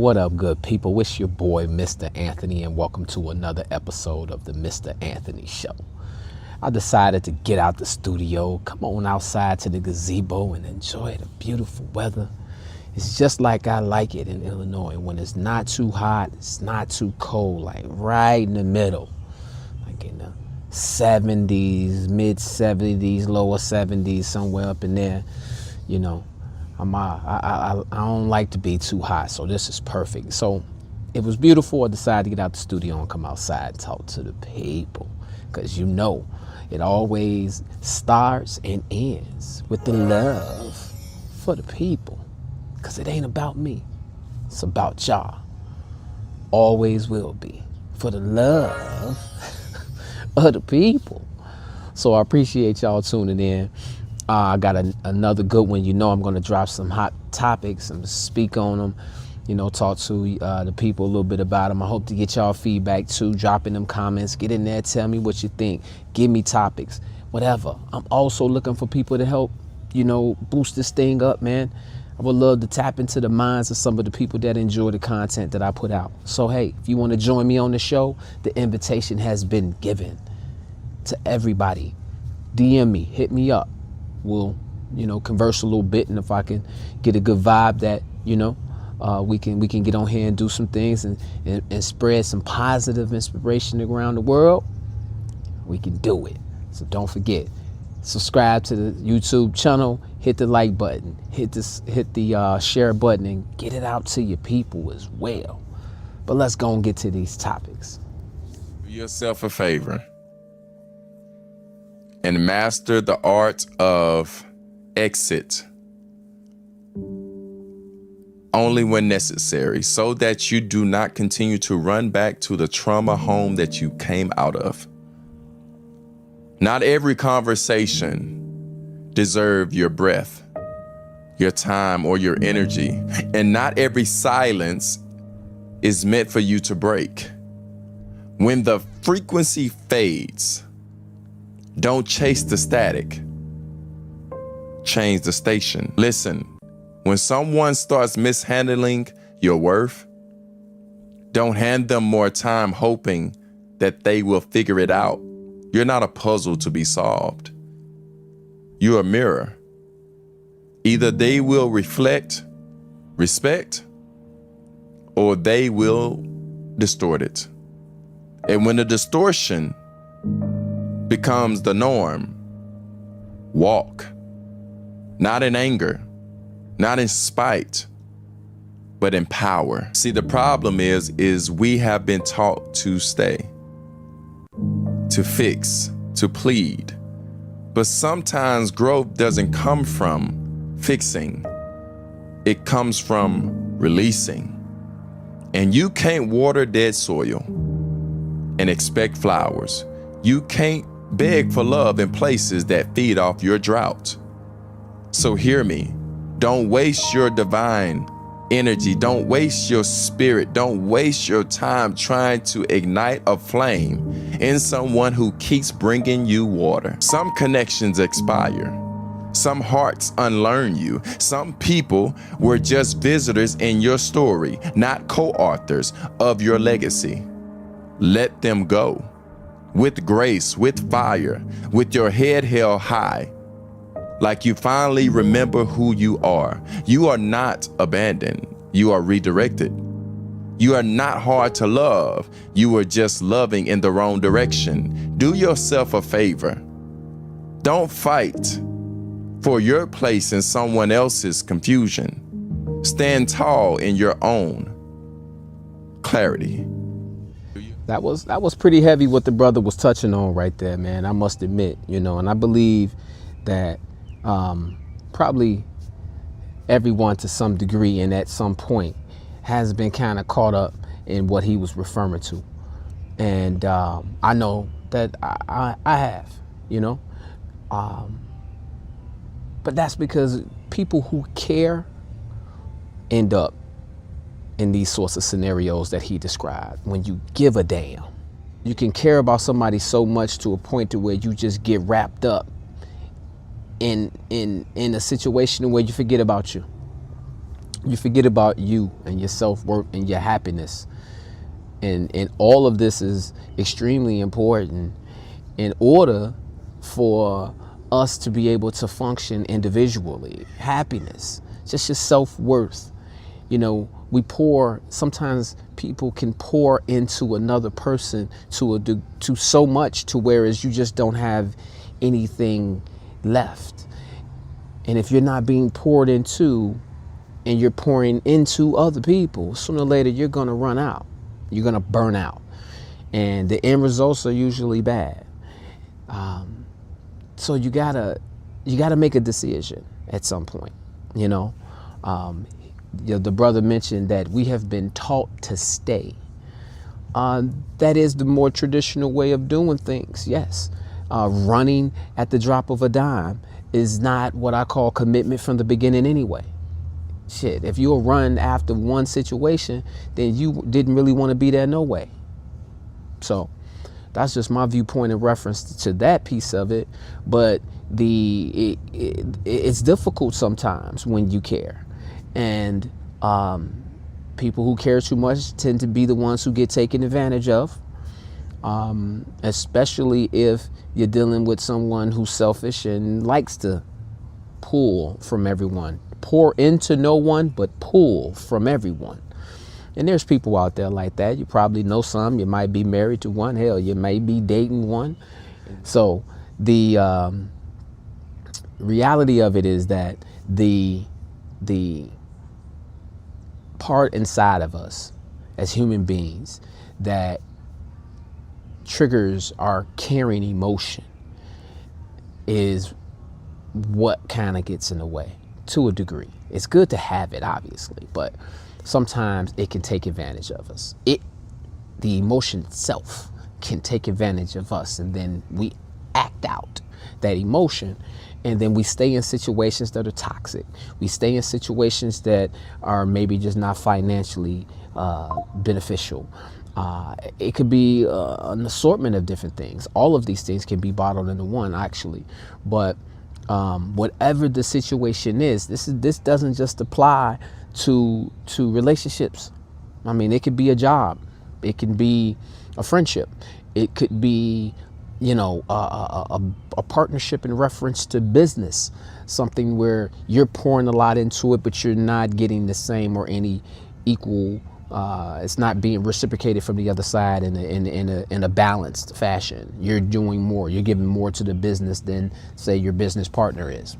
What up, good people? It's your boy, Mr. Anthony, and welcome to another episode of the Mr. Anthony Show. I decided to get out the studio, come on outside to the gazebo and enjoy the beautiful weather. It's just like I like it in Illinois, when it's not too hot, it's not too cold, like right in the middle, like in the 70s, mid 70s, lower 70s, somewhere up in there, you know. I don't like to be too hot, so this is perfect. So it was beautiful. I decided to get out the studio and come outside and talk to the people, because you know it always starts and ends with the love for the people, because it ain't about me, it's about y'all. Always will be, for the love of the people. So I appreciate y'all tuning in. I got another good one. You know, I'm going to drop some hot topics and speak on them, you know, talk to the people a little bit about them. I hope to get y'all feedback too. Drop in them comments, get in there, tell me what you think, give me topics, whatever. I'm also looking for people to help, you know, boost this thing up, man. I would love to tap into the minds of some of the people that enjoy the content that I put out. So, hey, if you want to join me on the show, the invitation has been given to everybody. DM me, hit me up. We'll, you know, converse a little bit, and if I can get a good vibe that, you know, we can get on here and do some things and spread some positive inspiration around the world, we can do it. So don't forget, subscribe to the YouTube channel, hit the like button, hit the share button, and get it out to your people as well. But let's go and get to these topics. Do yourself a favor and master the art of exit only when necessary, so that you do not continue to run back to the trauma home that you came out of. Not every conversation deserves your breath, your time, or your energy, and not every silence is meant for you to break. When the frequency fades, don't chase the static, change the station. Listen, when someone starts mishandling your worth, don't hand them more time hoping that they will figure it out. You're not a puzzle to be solved. You're a mirror. Either they will reflect respect, or they will distort it. And when the distortion becomes the norm, walk, not in anger, not in spite, but in power. See, the problem is we have been taught to stay, to fix, to plead. But sometimes growth doesn't come from fixing. It comes from releasing. And you can't water dead soil and expect flowers. You can't beg for love in places that feed off your drought. So hear me. Don't waste your divine energy. Don't waste your spirit. Don't waste your time trying to ignite a flame in someone who keeps bringing you water. Some connections expire. Some hearts unlearn you. Some people were just visitors in your story, not co-authors of your legacy. Let them go. With grace, with fire, with your head held high, like you finally remember who you are. You are not abandoned. You are redirected. You are not hard to love. You are just loving in the wrong direction. Do yourself a favor. Don't fight for your place in someone else's confusion. Stand tall in your own clarity. That was pretty heavy what the brother was touching on right there, man. I must admit, you know, and I believe that probably everyone to some degree and at some point has been kind of caught up in what he was referring to. And I know that I have, you know, but that's because people who care end up in these sorts of scenarios that he described. When you give a damn, you can care about somebody so much to a point to where you just get wrapped up in a situation where you forget about you. You forget about you and your self-worth and your happiness. And all of this is extremely important in order for us to be able to function individually. Happiness, just your self-worth. You know, sometimes people can pour into another person to so much to whereas you just don't have anything left. And if you're not being poured into and you're pouring into other people, sooner or later you're going to run out. You're going to burn out. And the end results are usually bad. So you gotta make a decision at some point, you know. The brother mentioned that we have been taught to stay. That is the more traditional way of doing things, yes. Running at the drop of a dime is not what I call commitment from the beginning anyway. Shit, if you'll run after one situation, then you didn't really want to be there no way. So that's just my viewpoint in reference to that piece of it. But it's difficult sometimes when you care. And people who care too much tend to be the ones who get taken advantage of, especially if you're dealing with someone who's selfish and likes to pull from everyone. Pour into no one, but pull from everyone. And there's people out there like that. You probably know some. You might be married to one. Hell, you may be dating one. So the reality of it is that the part inside of us as human beings that triggers our caring emotion is what kind of gets in the way to a degree. It's good to have it, obviously, but sometimes it can take advantage of us. The emotion itself can take advantage of us, and then we act out that emotion, and then we stay in situations that are toxic. We stay in situations that are maybe just not financially beneficial. It could be an assortment of different things. All of these things can be bottled into one, actually. But whatever the situation is, this doesn't just apply to relationships. I mean, it could be a job, it can be a friendship, it could be, you know, a partnership in reference to business, something where you're pouring a lot into it, but you're not getting the same or any equal. It's not being reciprocated from the other side in a balanced fashion. You're doing more. You're giving more to the business than, say, your business partner is.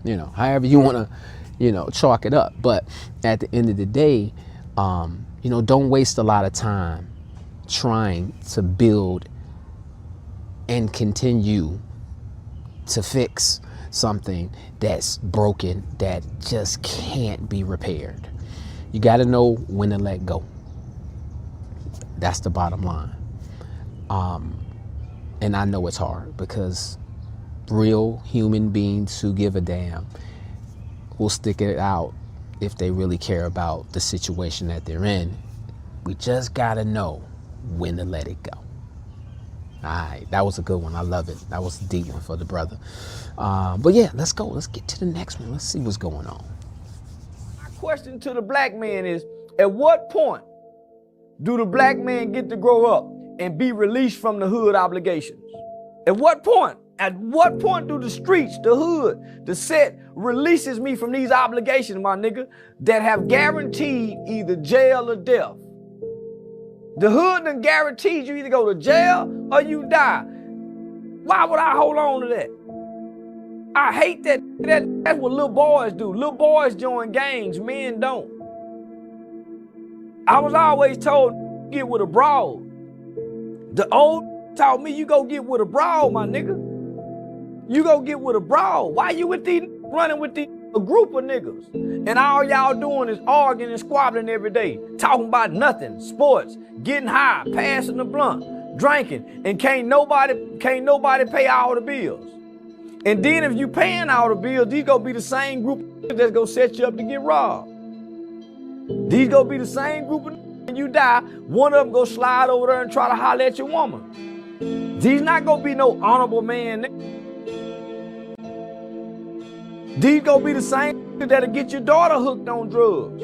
You know, however you want to, you know, chalk it up. But at the end of the day, you know, don't waste a lot of time trying to build and continue to fix something that's broken, that just can't be repaired. You got to know when to let go. That's the bottom line. And I know it's hard because real human beings who give a damn will stick it out if they really care about the situation that they're in. We just got to know when to let it go. All right, that was a good one. I love it. That was a deep one for the brother. But yeah, let's go. Let's get to the next one. Let's see what's going on. Question to the black man is, at what point do the black man get to grow up and be released from the hood obligations? At what point? At what point do the streets, the hood, the set releases me from these obligations, my nigga, that have guaranteed either jail or death? The hood done guaranteed you either go to jail or you die. Why would I hold on to that? I hate that. That's what little boys do. Little boys join gangs, men don't. I was always told, get with a broad. The old taught me, you go get with a broad, my nigga. You go get with a broad. Why you with these running with a group of niggas? And all y'all doing is arguing and squabbling every day, talking about nothing, sports, getting high, passing the blunt, drinking, and can't nobody pay all the bills. And then if you paying all the bills, these gonna be the same group that's gonna set you up to get robbed. These gonna be the same group of when you die, one of them go slide over there and try to holler at your woman. These not gonna be no honorable man. These gonna be the same that'll get your daughter hooked on drugs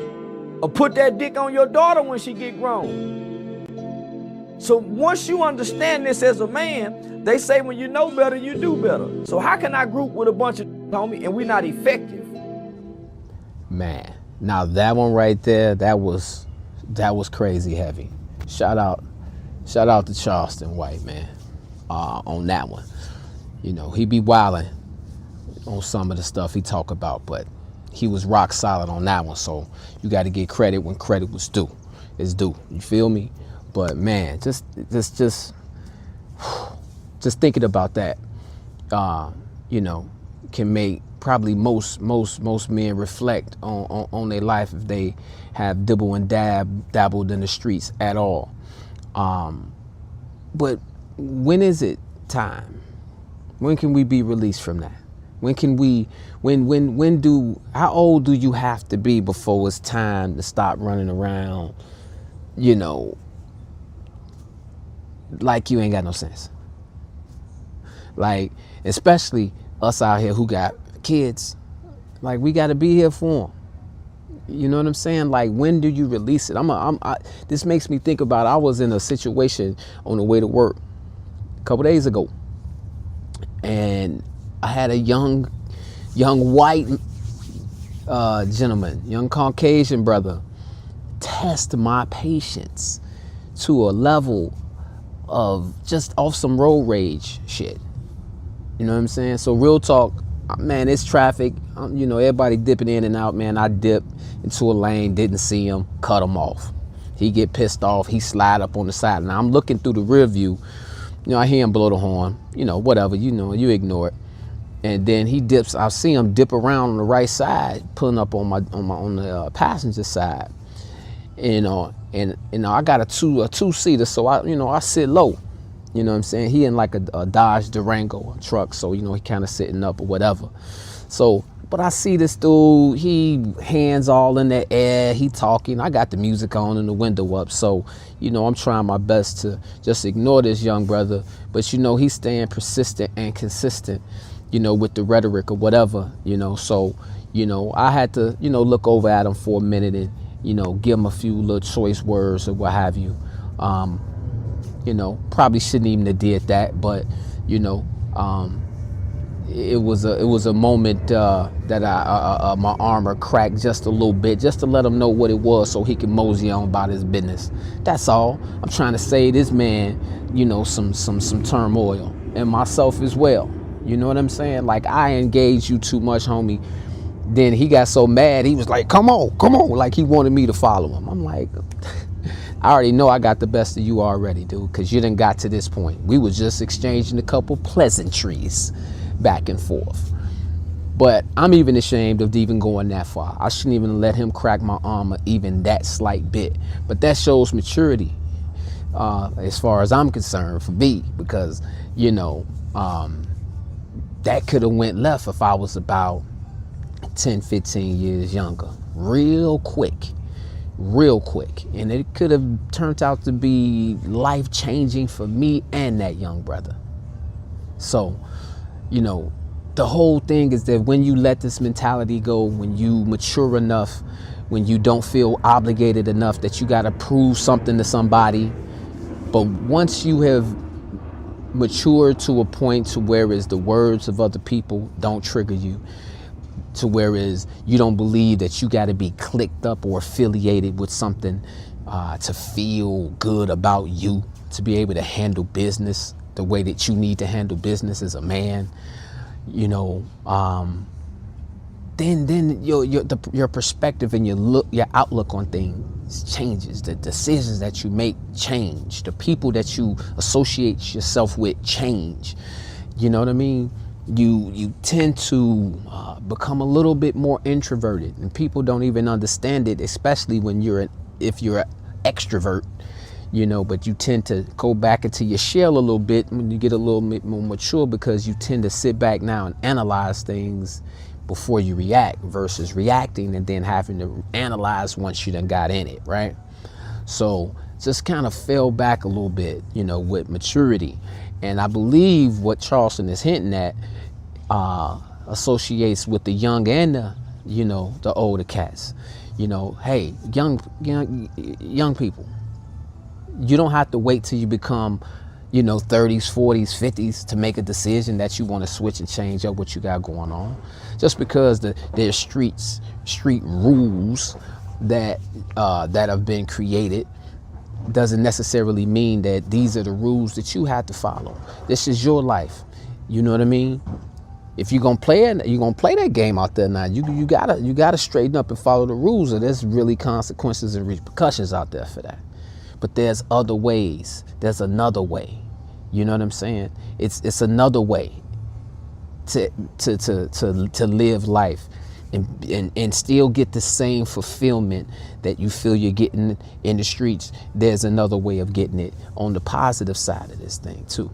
or put that dick on your daughter when she get grown. So once you understand this as a man, they say when you know better, you do better. So how can I group with a bunch of homie and we not effective? Man, now that one right there, that was crazy heavy. Shout out to Charleston White, man, on that one. You know, he be wilding on some of the stuff he talk about, but he was rock solid on that one. So you got to get credit when credit was due. It's due. You feel me? But man, just thinking about that, you know, can make probably most men reflect on their life if they have dabbled in the streets at all. But when is it time? When can we be released from that? How old do you have to be before it's time to stop running around, you know, like you ain't got no sense? Like, especially us out here who got kids, like we got to be here for them. You know what I'm saying? Like, when do you release it? This makes me think about, I was in a situation on the way to work a couple days ago, and I had a young white gentleman, young Caucasian brother, test my patience to a level of just off some road rage shit. You know what I'm saying? So real talk, man, it's traffic. You know, everybody dipping in and out, man. I dipped into a lane, didn't see him, cut him off. He get pissed off, he slide up on the side. Now I'm looking through the rear view, you know, I hear him blow the horn, you know, whatever, you know, you ignore it. And then he dips, I see him dip around on the right side, pulling up on the passenger side. You know, and I got a two-seater, so I sit low. You know what I'm saying? He in like a Dodge Durango truck, so you know he kind of sitting up or whatever. So, but I see this dude, he hands all in the air, he talking. I got the music on and the window up, so you know I'm trying my best to just ignore this young brother. But you know he's staying persistent and consistent, you know, with the rhetoric or whatever. You know, so you know I had to look over at him for a minute and give him a few little choice words or what have you. Probably shouldn't even have did that, but it was a moment that my armor cracked just a little bit, just to let him know what it was, so he can mosey on about his business. That's all. I'm trying to save this man, some turmoil, and myself as well. You know what I'm saying? Like, I engaged you too much, homie. Then he got so mad, he was like, come on, like he wanted me to follow him. I'm like, I already know I got the best of you already, dude, because you done got to this point. We was just exchanging a couple pleasantries back and forth. But I'm even ashamed of even going that far. I shouldn't even let him crack my armor even that slight bit. But that shows maturity, as far as I'm concerned, for me, because, that could have went left if I was about 10, 15 years younger, real quick. And it could have turned out to be life-changing for me and that young brother. So, the whole thing is that when you let this mentality go, when you mature enough, when you don't feel obligated enough that you got to prove something to somebody, but once you have matured to a point to where is the words of other people don't trigger you, to whereas you don't believe that you got to be clicked up or affiliated with something to feel good about you, to be able to handle business the way that you need to handle business as a man, then your perspective and your outlook on things changes. The decisions that you make change. The people that you associate yourself with change. You know what I mean? You tend to become a little bit more introverted, and people don't even understand it, especially when if you're an extrovert, but you tend to go back into your shell a little bit when you get a little bit more mature, because you tend to sit back now and analyze things before you react versus reacting and then having to analyze once you done got in it, right? So just kind of fell back a little bit, with maturity. And I believe what Charleston is hinting at associates with the young and you know, the older cats. You know, hey, young people, you don't have to wait till you become, you know, 30s, 40s, 50s to make a decision that you want to switch and change up what you got going on. Just because there's street rules that have been created doesn't necessarily mean that these are the rules that you have to follow. This is your life. You know what I mean? If you're gonna play it, you're gonna play that game out there now. You gotta straighten up and follow the rules, or there's really consequences and repercussions out there for that. But there's other ways. There's another way. You know what I'm saying? It's another way to live life and still get the same fulfillment that you feel you're getting in the streets. There's another way of getting it on the positive side of this thing too.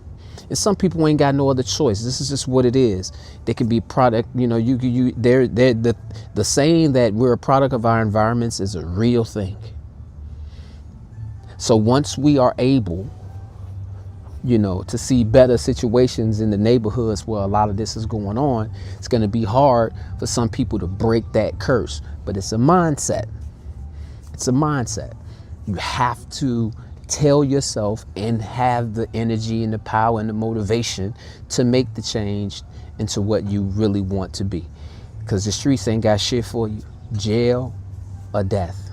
And some people ain't got no other choice. This is just what it is. They can be product, you know, the saying that we're a product of our environments is a real thing. So once we are able, you know, to see better situations in the neighborhoods where a lot of this is going on, it's going to be hard for some people to break that curse. But it's a mindset. It's a mindset. You have to tell yourself and have the energy and the power and the motivation to make the change into what you really want to be. Because the streets ain't got shit for you. Jail or death.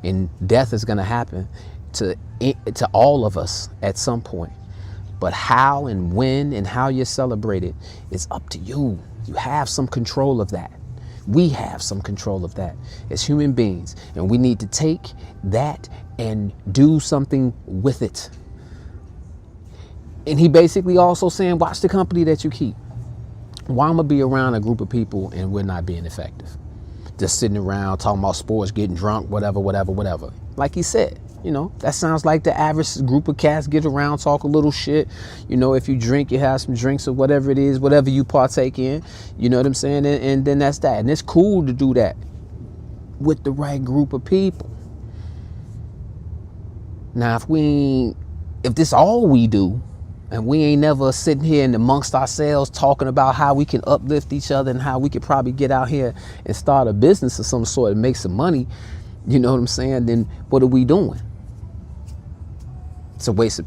And death is going to happen to all of us at some point. But how and when and how you celebrate it is up to you. You have some control of that. We have some control of that as human beings. And we need to take that and do something with it. And he basically also saying, watch the company that you keep. Why am I be around a group of people and we're not being effective? Just sitting around talking about sports, getting drunk, whatever. Like he said, you know, that sounds like the average group of cats get around, talk a little shit. You know, if you drink, you have some drinks or whatever it is, whatever you partake in, you know what I'm saying? And then that's that. And it's cool to do that with the right group of people. Now, if this all we do, and we ain't never sitting here and amongst ourselves talking about how we can uplift each other and how we could probably get out here and start a business of some sort and make some money, you know what I'm saying? Then what are we doing? It's a waste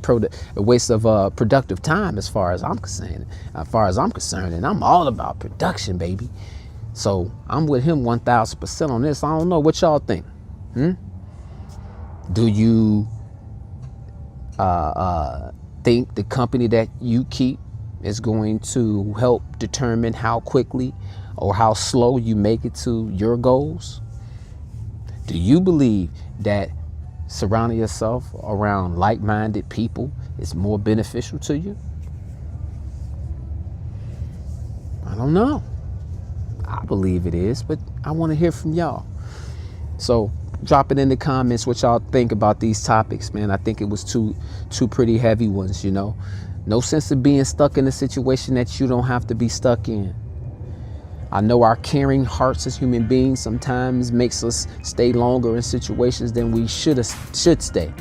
of productive time as far as I'm concerned. And I'm all about production, baby. So I'm with him 1,000% on this. I don't know what y'all think. Do you think the company that you keep is going to help determine how quickly or how slow you make it to your goals? Do you believe that surrounding yourself around like-minded people is more beneficial to you? I don't know. I believe it is, but I want to hear from y'all. So drop it in the comments what y'all think about these topics, man. I think it was two pretty heavy ones, you know. No sense of being stuck in a situation that you don't have to be stuck in. I know our caring hearts as human beings sometimes makes us stay longer in situations than we should stay.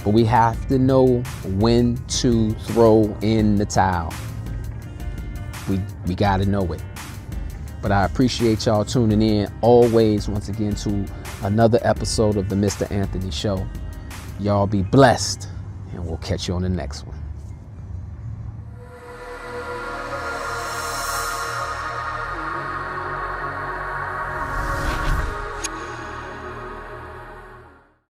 But we have to know when to throw in the towel. We got to know it. But I appreciate y'all tuning in always, once again, to another episode of the Mr. Anthony Show. Y'all be blessed, and we'll catch you on the next one.